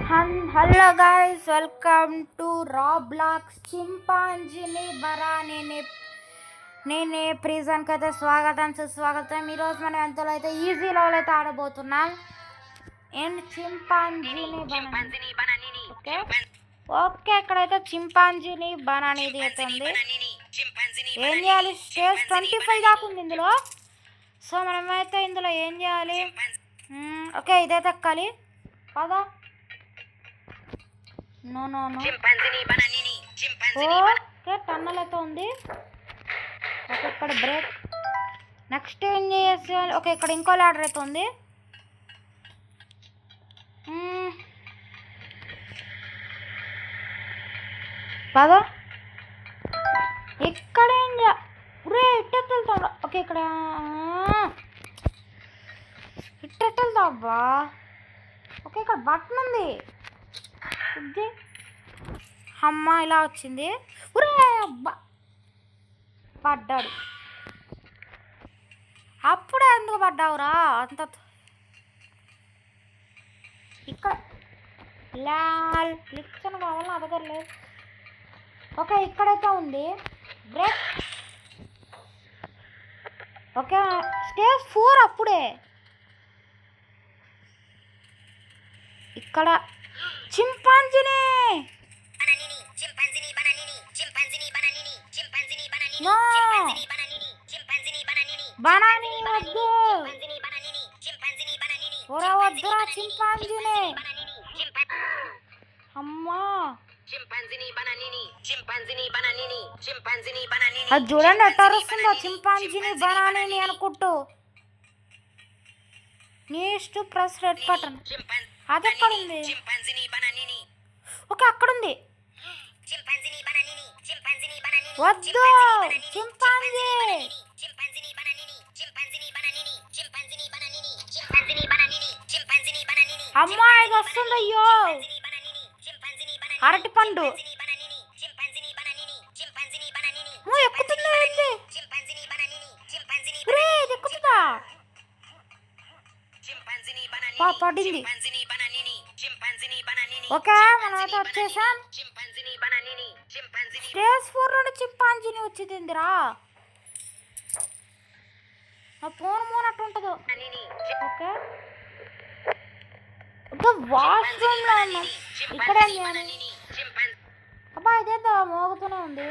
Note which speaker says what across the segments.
Speaker 1: Hello guys, welcome to Roblox చింపాంజీని బరానీని. నేనే ప్రిజన్కి అయితే స్వాగతం సుస్వాగతం. ఈరోజు మనం ఎంతలో అయితే ఈజీ లెవెల్ అయితే ఆడబోతున్నాం. అండ్ చింపాంజీని బనానీ. ఓకే, ఇక్కడైతే చింపాంజీని బనానీది అయితే ఉంది. ఏం చేయాలి? స్టేజ్ 25 దాకా ఉంది ఇందులో. సో మనమైతే ఇందులో ఏం చేయాలి? ఓకే, ఇదైతే ఎక్కాలి. పదా ఓకే, టన్నల్ అయితే ఉంది. ఓకే, ఇక్కడ బ్రేక్. నెక్స్ట్ ఏం చేయాలి? ఓకే, ఇక్కడ ఇంకో ల్యాడర్ అయితే ఉంది. పదా ఇక్కడ ఏం ఇట్టెళ్తాం. ఓకే, ఇక్కడ ఇట్టెళ్తా అబ్బా. ఓకే, ఇక్కడ బటన్ ఉంది. అమ్మ ఇలా వచ్చింది. ఉరే అబ్బా, పడ్డాడు. అప్పుడే ఎందుకు పడ్డావురా అంత? ఇక్కడ లిక్షన్ కావాలి నా దగ్గర లేదు. ఓకే, ఇక్కడైతే ఉంది బ్రేక్. ఓకే, స్టేజ్ 4 అప్పుడే. ఇక్కడ చింపాంజీని బనానీ వద్దు, వద్దురా చింపాంజీని. అమ్మా అది చూడండి ఎట్ట వస్తుందో, చింపాంజీని బనానీని అనుకుంటూ. Next press red button. అది ఎక్కడ ఉంది? ఓకే, అక్కడుంది. వద్దు చింపాంజీ. అమ్మా ఇది వస్తుంది. అయ్యో, అరటి పండు ఎక్కుతుందా? ఎక్కుతుందా? పడింది. ఓకే, మనం అయితే వచ్చేసాం. స్టేజ్ 4 నుండి చింపాంజీని వచ్చిందిరా. ఫోన్ మోనట్టు ఉంటుందో. ఓకే, వాష్రూమ్ లో ఉన్నాం. ఇక్కడ అబ్బా ఇదేందో మోగుతూనే ఉంది.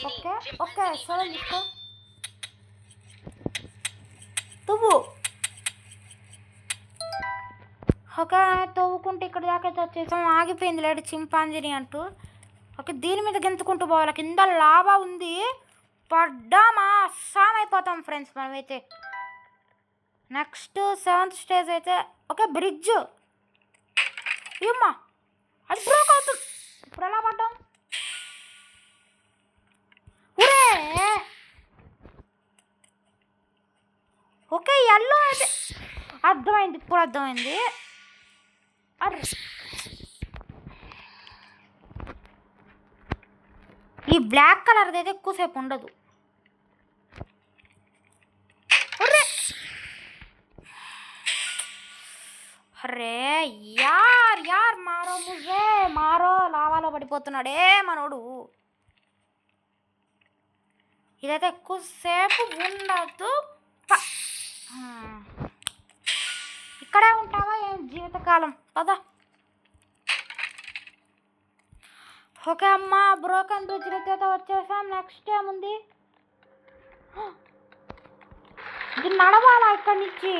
Speaker 1: ఓకే ఓకే, సరే తీసుకో. తువ్వు. ఓకే, తవ్వుకుంటూ ఇక్కడ దాకైతే వచ్చేసాం. ఆగిపోయింది లేడు చింపాంజీని అంటూ. ఓకే, దీని మీద గెంతుకుంటూ పోవాలి. కింద లావా ఉంది. పడ్డామా అస్సాం అయిపోతాం ఫ్రెండ్స్ మనమైతే. నెక్స్ట్ 7th స్టేజ్ అయితే. Okay, bridge. ఏమ్మా అది బ్రేక్ అవుతుంది. ఇప్పుడు ఎలా పడ్డాం? ఊరే. ఓకే, ఎల్లో అయితే అర్థమైంది. ఇప్పుడు అర్థమైంది. అరే, ఈ బ్లాక్ కలర్ది అయితే ఎక్కువసేపు ఉండదు. అరే యార్ మారో ముజే మారో. లావాలో పడిపోతున్నాడే మనోడు. ఇదైతే ఎక్కువసేపు ఉండదు. ఇక్కడే ఉంటావా ఏం జీవితకాలం? పదా. ఓకే అమ్మ, బ్రోకన్ బ్రిడ్జ్ అయితే వచ్చేసాం. నెక్స్ట్ ఏముంది? ఇది నడవాలా ఇక్కడి నుంచి?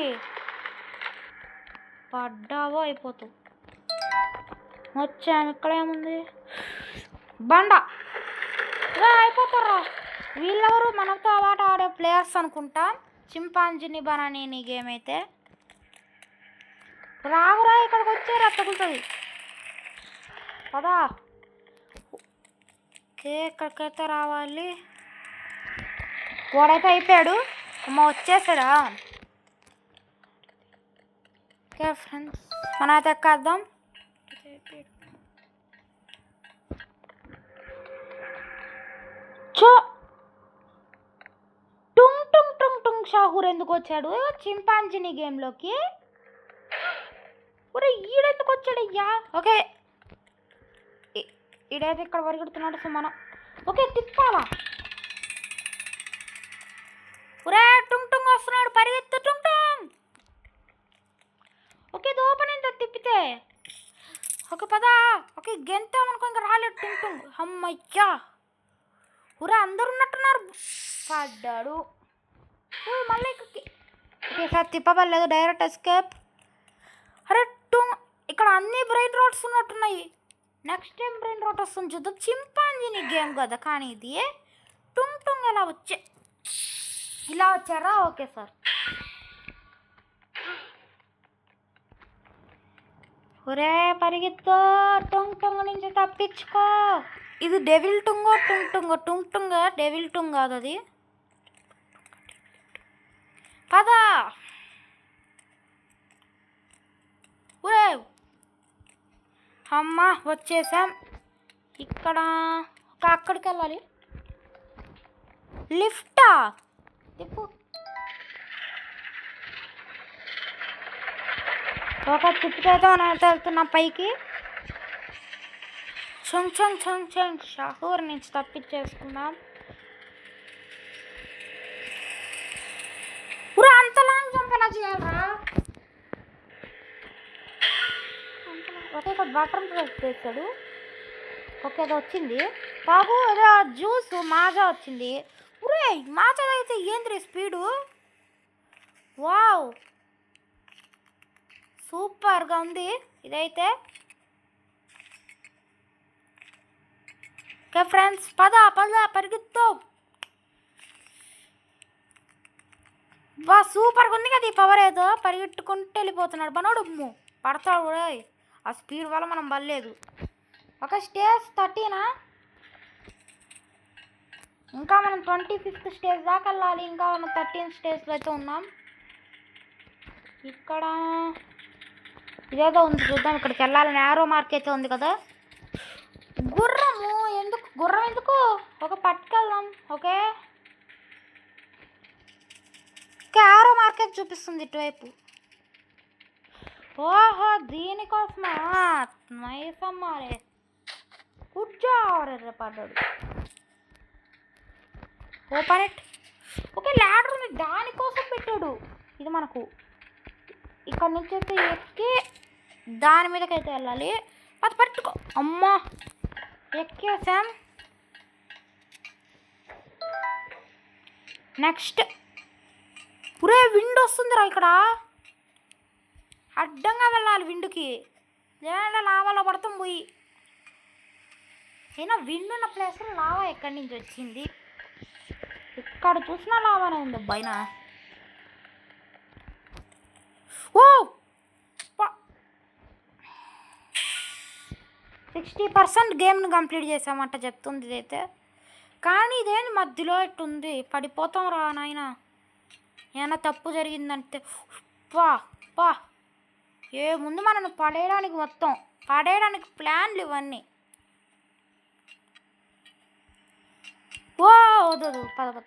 Speaker 1: పడ్డావో అయిపోతావు. వచ్చాము. ఇక్కడ ఏముంది? బండ. అయిపోతారా వీళ్ళెవరు? మనతో ఆట ఆడే ప్లేయర్స్ అనుకుంటా. చింపాంజీని బనానీ గేమ్ అయితే. రావురా, ఇక్కడికి వచ్చారు తగులుతుంది. పదా. ఓకే, ఇక్కడికైతే రావాలి. వాడైతే అయిపోయాడు. అమ్మ వచ్చేసాడా? ఓకే ఫ్రెండ్స్, మనం అయితే ఎక్కేద్దాం. టుంగ్ టుంగ్ టుంగ్ టుంగ్ షాహూర్ ఎందుకు వచ్చాడు చింపాంజీని గేమ్లోకి? వచ్చాడయ్యా. ఓకే ఇడైతే ఇక్కడ పరిగెడుతున్నాడు. సో మనం ఓకే తిప్పాలా. ఒరే టుంగ్ టుంగ్ వస్తున్నాడు, పరిగెత్తు టుంగ్ టుంగ్. ఓకే ఇది ఓపెన్ అయింది తిప్పితే. ఓకే పదా. ఓకే గెంతామనుకో ఇంకా రాలేదు టుంగ్ టుంగ్. అమ్మయ్యా. ఒరే అందరు ఉన్నట్టున్నారు. పడ్డాడు. మళ్ళీ ఓకే సార్ తిప్పబడలేదు, డైరెక్ట్ ఎస్కేప్. అరే టుంగ్ ఇక్కడ అన్ని బ్రెయిన్ రోడ్స్ ఉన్నట్టున్నాయి. నెక్స్ట్ టైం బ్రెయిన్ రోడ్ వస్తుంది చూద్దాం. చింపాంజీని గేమ్ కదా, కానీ ఇది టుంగ్ టుంగ్ ఎలా ఇలా వచ్చారా. Okay sir. ఒరే పరిగెత్తో, టుంగ్ టుంగ్ నుంచి తప్పించుకో. ఇది డెవిల్ టుంగో టుంగ్ టుంగో. టుంగ్ టుంగ్ డెవిల్ టుంగ్ కాదు అది. పదా. ఒరే అమ్మ వచ్చేసాం. ఇక్కడ అక్కడికి వెళ్ళాలి. లిఫ్టా తిప్పు. ఒక తిప్పితే మనం వెళ్తున్నాం పైకి. చంగ్ చంగ్ చంగ్ చంగ్ షహూర్ నుంచి తప్పించేసుకున్నాం. ఊరా అంత లాంగ్ జంప్ ఎలా చేయాలరా. ఓకే ఇక్కడ బటన్ ప్రెస్ చేస్తాడు. ఓకే అది వచ్చింది బాబు. ఏదో జ్యూస్ మాజా వచ్చింది. ఊరే మాజా అయితే ఏంద్రీ స్పీడు. వావ్ సూపర్గా ఉంది ఇదైతే. ఓకే ఫ్రెండ్స్ పద పరిగెత్తు. బా సూపర్గా ఉంది కదా ఈ పవర్. ఏదో పరిగెట్టుకుంటూ వెళ్ళిపోతున్నాడు మనోడు. పడతాడు కూడా. ఆ స్పీడ్ వల్ల మనం బలేదు. ఒక స్టేజ్ 13. ఇంకా మనం 25th స్టేజ్ దాకా వెళ్ళాలి. ఇంకా మనం 13th స్టేజ్లో అయితే ఉన్నాం. ఇక్కడ ఇదేదో ఉంది చూద్దాం. ఇక్కడికి వెళ్ళాలని యారో మార్క్ అయితే ఉంది కదా. గుర్రం ఎందుకు ఒక పట్టుకెళ్దాం. ఓకే యారో మార్కెట్ చూపిస్తుంది ఇటువైపు. ఓహో దీనికోసమా. నైసమ్మారే కూర్చోరే పడ్డాడు. Open it. ఓకే ల్యాడర్ ఉంది దానికోసం పెట్టాడు. ఇది మనకు ఇక్కడ నుంచి అయితే ఎక్కి దాని మీదకైతే వెళ్ళాలి. అది పట్టుకో. అమ్మా ఎక్కేసాం. నెక్స్ట్ పురే విండ్ వస్తుందిరా. ఇక్కడ అడ్డంగా వెళ్ళాలి విండుకి. లేదంటే లావాలో పడతాం పోయి. అయినా విండ్ ఉన్న ప్లేస్లో లావా ఎక్కడి నుంచి వచ్చింది. ఇక్కడ చూసినా లావానే ఉంది పైన. ఓ 60% గేమ్ను కంప్లీట్ చేసామంట చెప్తుంది ఇదైతే. కానీ ఇదేంటి మధ్యలో ఇట్టుంది. పడిపోతాం రా నాయన. ఏమైనా తప్పు జరిగిందంటే పా ఏముంది మనల్ని పడేయడానికి. మొత్తం పడేయడానికి ప్లాన్లు ఇవన్నీ. ఓ వద్దు పద.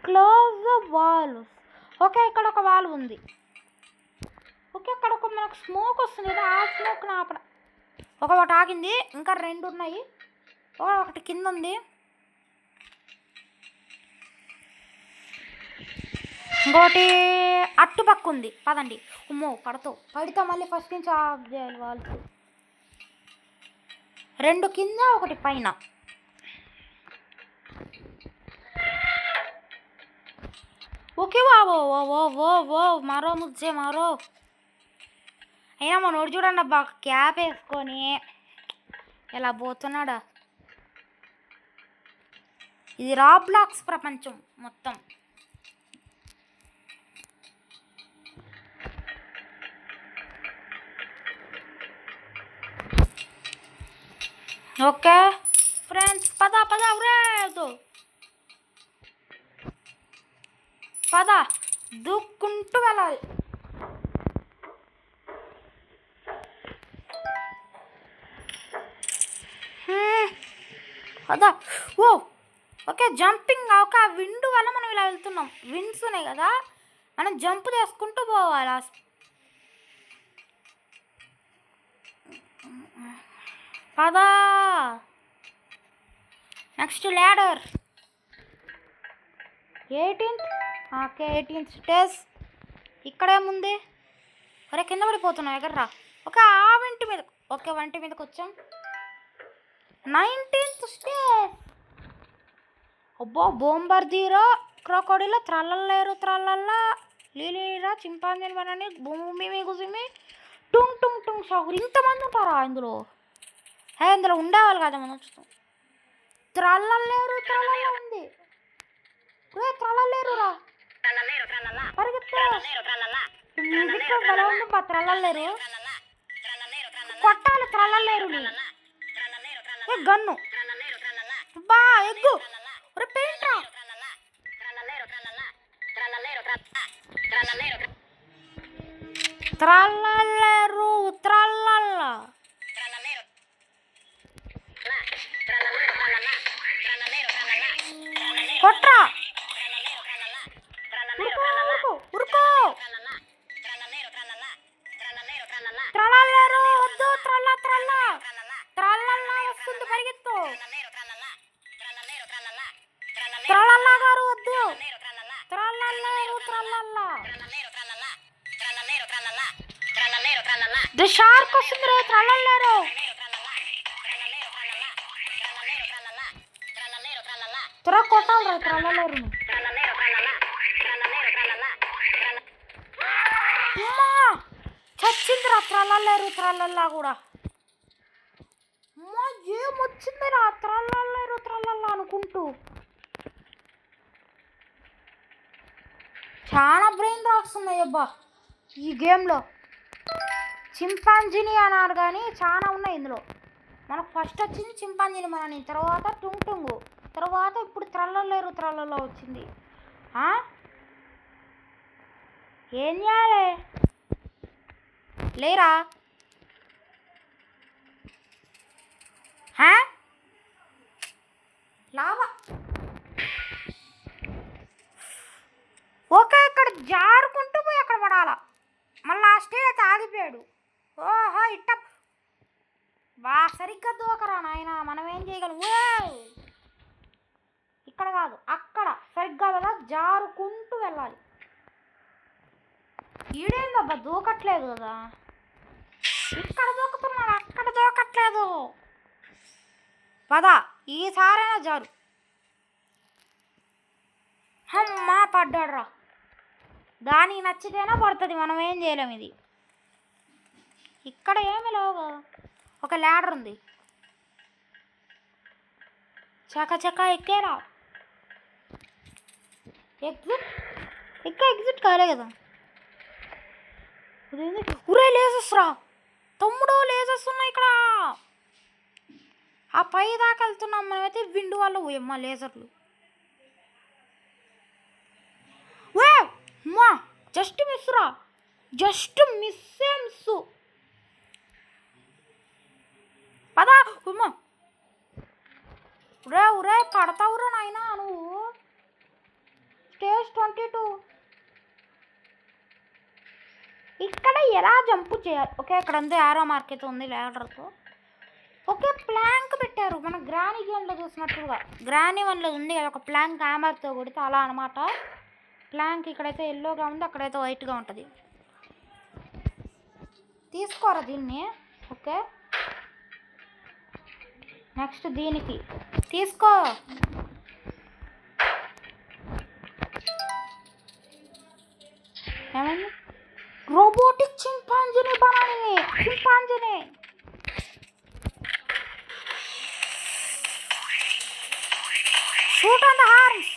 Speaker 1: Close the wall. ఓకే ఇక్కడ ఒక వాల్ ఉంది. ఓకే అక్కడ ఒక మనకు స్మోక్ వస్తుంది కదా. ఆ స్మోక్ ఆపడ. ఒకటి ఆగింది. ఇంకా 2 ఉన్నాయి. ఒకటి కింద ఉంది. ఇంకోటి అట్టుపక్క ఉంది. పదండి. ఉమ్మో పడితే మళ్ళీ ఫస్ట్ నుంచి ఆఫ్ చేయాలి వాళ్ళు. 2 కింద ఒకటి పైన. ఓకే ఓ మరో ముజ్జే మరో. అయినా మనోడు చూడండి అబ్బా క్యాప్ వేసుకొని ఎలా పోతున్నాడా. ఇది రాబ్లాక్స్ ప్రపంచం మొత్తం. ఓకే ఫ్రెండ్స్ పద ఉరేదు. పద దూక్కుంటూ వెళ్ళాలి. అదా ఓకే జంపింగ్. ఒక విండ్ వల్ల మనం ఇలా వెళ్తున్నాం. విండ్స్ ఉన్నాయి కదా, మనం జంప్ చేసుకుంటూ పోవాలి. పదా next ladder 18th. Okay 18th stage. ఇక్కడేముంది? ఒరే కింద పడిపోతున్నావు ఎగర్రా. ఓకే ఆ వంటి మీద, ఓకే వంటి మీదకి వచ్చాం. 19th stage. అబ్బో బొంబార్దియర్ క్రొకోడైల్ త్రల్లలేరు త్రల్లల్లా లీలీరా చింపాంజీ బనాని భూమి మిగుసిమి టుంగ్ టుంగ్ టుంగ్ సాగురు. ఇంతమంది ఉంటారా ఇందులో? ఇందులో ఉండేవాళ్ళు కదా మనం చూస్తాం. త్రల్లలేరు త్రల్లల్లా ఉంది. త్రల్లలేరురా పరిగెత్తే మ్యూజిక్ బలం ఉంది. త్రల్లలేరు కొట్టాలి. త్రల్లలేరు గన్ను బా ఎగ్గు పెయింట్రా. త్రల్లలేరు త్రల్లల్ల కొట్రా ఉరుకో. త్రల్లలేరు వద్దు. త్రల్ల త్రల్ల త్రల్లల్లా వస్తుంది పరిగెత్తు. త్రల్లల్లా గారు వద్దు. త్రల్లలేరు త్రల్లల్లా. ది షార్క్ వస్తుంది రే. త్రల్లలేరు త్వర కొట్టాలి రా త్రల్లలేరు. చచ్చిందిరా త్రల్లలేరు త్రల్లల్లా కూడా. ఏమొచ్చిందిరా త్రల్లలేరు త్రల్లల్లా అనుకుంటూ. చాలా బ్రెయిన్ రాక్స్ ఉన్నాయి అబ్బా ఈ గేమ్లో. చింపాంజీని అన్నారు కానీ చాలా ఉన్నాయి ఇందులో. మనకు ఫస్ట్ వచ్చింది చింపాంజీని మనని, తర్వాత టుంగ్ టుంగు, తర్వాత ఇప్పుడు త్రల్లలేరు త్రల్లల్లో వచ్చింది. ఏం చేయాలి లేరా? Lava okay. ఇక్కడ జారుకుంటూ పోయి అక్కడ పడాలా. మళ్ళీ ఆ స్టేజ్ అయితే ఆగిపోయాడు. ఓహో ఇట్ట బా సరిగ్గా దూకరా నాయన. మనం ఏం చేయగలం? ఇక్కడ కాదు అక్కడ సరిగ్గా కదా జారుకుంటూ వెళ్ళాలి. ఈడేందబ్బా దూకట్లేదు కదా. ఇక్కడ దూకుతున్నాడు అక్కడ దూకట్లేదు. పదా ఈసారైనా జారు. అమ్మా పడ్డాడురా. దానికి నచ్చితేనే పడుతుంది. మనం ఏం చేయలేము. ఇది ఇక్కడ ఏమి లేవు కదా. ఒక ల్యాడర్ ఉంది. చక చక ఎక్కేరా. ఎగ్జిట్ కాలే కదా. ఉరే లేజెస్ రా తమ్ముడు. లేజెస్ ఉన్నాయి ఇక్కడ. ఆ పై దాకా వెళ్తున్నాం మనమైతే. విండు వల్ల పోయమ్మా లేజర్లు. మా జస్ట్ మిస్ రా. జస్ట్ మిస్సే మిస్సు. పదా ఉమ్మా. ఉరే పడతావురా నాయనా నువ్వు. స్టేజ్ 22. ఇక్కడ ఎలా జంపు చేయాలి? ఓకే ఇక్కడ అంతే ఆరో మార్కెట్ ఉంది ల్యాడర్తో. ఓకే ప్లాంక్ పెట్టారు. మన గ్రానీ గేమ్లో చూసినట్టుగా. గ్రానీ వన్లో ఉంది కదా ఒక ప్లాంక్ హ్యామర్తో కొడితే అలా అనమాట. ప్లాంక్ ఇక్కడైతే ఎల్లోగా ఉంది, అక్కడైతే వైట్గా ఉంటుంది. తీసుకోరా దీన్ని. ఓకే నెక్స్ట్ దీనికి తీసుకో. ఏమైంది? రోబోటిక్ చింపాంజీని బనాని. చింపాంజీని shoot on the horns.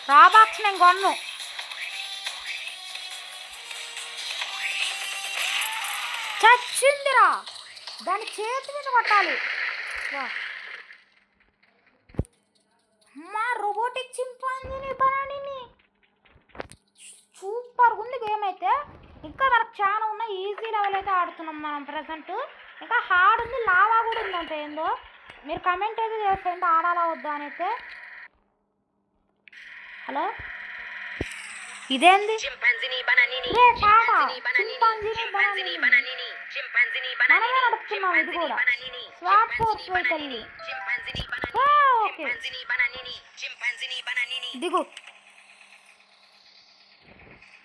Speaker 1: Roblox నేను కొన్ను. చచ్చిందిరా. దాని చేతి మీద కొట్టాలి. మా రోబోటిక్ చింపాంజీని బనానీని. సూపర్ ఉంది గేమ్ అయితే. ఇంకా మనకు చాలా ఉన్నాయి. ఈజీ లెవెల్ అయితే ఆడుతున్నాం మనం ప్రజెంట్. ఇంకా హార్డ్ ఉంది, లావా కూడా ఉందంట. ఏందో మీరు కమెంట్ అయితే చేసేయండి ఆడాలా వద్దా అని అయితే. హలో ఇదేంది మనమే నడుపుతున్నాం. ఇది కూడా స్వాట్ ఫోర్స్ వెహికల్. దిగు.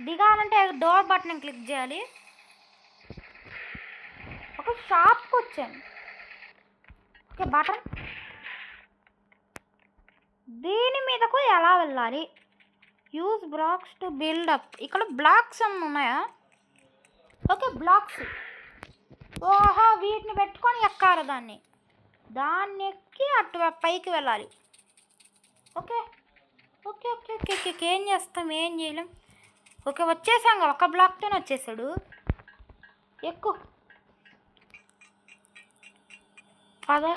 Speaker 1: దిగాలంటే డోర్ బటన్ క్లిక్ చేయాలి. ఒక షాప్కి వచ్చాను. Okay button. దీని మీదకు ఎలా వెళ్ళాలి? Use blocks to buildup. ఇక్కడ బ్లాక్స్ ఏమైనా ఉన్నాయా? Okay blocks. ఓహో వీటిని పెట్టుకొని ఎక్కాలి దాన్ని ఎక్కి అటు పైకి వెళ్ళాలి. Okay okay okay okay okay ఏం చేస్తాం, ఏం చేయలేం. ఓకే వచ్చేసాం, ఒక బ్లాక్తోనే వచ్చేసాడు. ఎక్కువ అదే.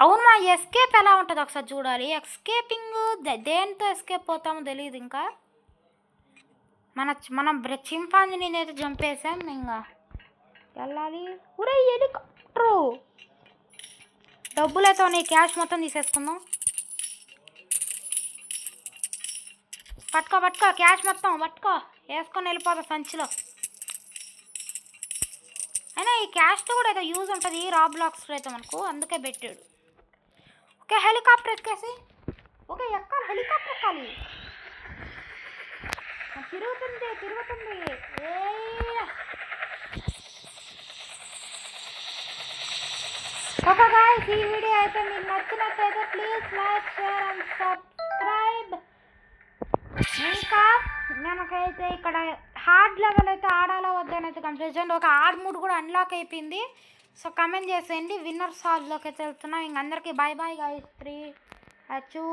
Speaker 1: అవును మా ఎస్కేప్ ఎలా ఉంటుంది ఒకసారి చూడాలి. ఎస్కేపింగ్ దేంతో ఎస్కేప్ పోతామో తెలియదు. ఇంకా మనం చింపాంజీని అయితే చంపేసాం. ఇంకా వెళ్ళాలి. ఊరే హెలికాప్టరు. డబ్బులైతే నీ క్యాష్ మొత్తం తీసేసుకుందాం. పట్టుకో క్యాష్ మొత్తం పట్టుకో, వేసుకొని వెళ్ళిపోతా సంచిలో. అయినా ఈ క్యాష్తో కూడా ఏదో యూజ్ ఉంటుంది రాబ్లాక్స్లో అయితే మనకు, అందుకే పెట్టాడు. ఓకే హెలికాప్టర్ ఎక్కేసి. ఓకే ఎక్కాలి, హెలికాప్టర్ ఎక్కాలి. తిరుగుతుంది. ఓకే గాయ్స్, ఈ వీడియో అయితే మీకు నచ్చినట్లయితే please like, share and subscribe. ఇంకా మనకైతే ఇక్కడ హార్డ్ లెవెల్ అయితే ఆడాలో వద్దని అయితే కన్ఫ్యూజన్. ఒక హార్డ్ మూడ్ కూడా అన్లాక్ అయిపోయింది. సో కమెంట్ చేసేయండి. విన్నర్స్ హాల్లోకి అయితే వెళ్తున్నాం. ఇంక అందరికీ బాయ్ బాయ్ గాయ్స్. 3 2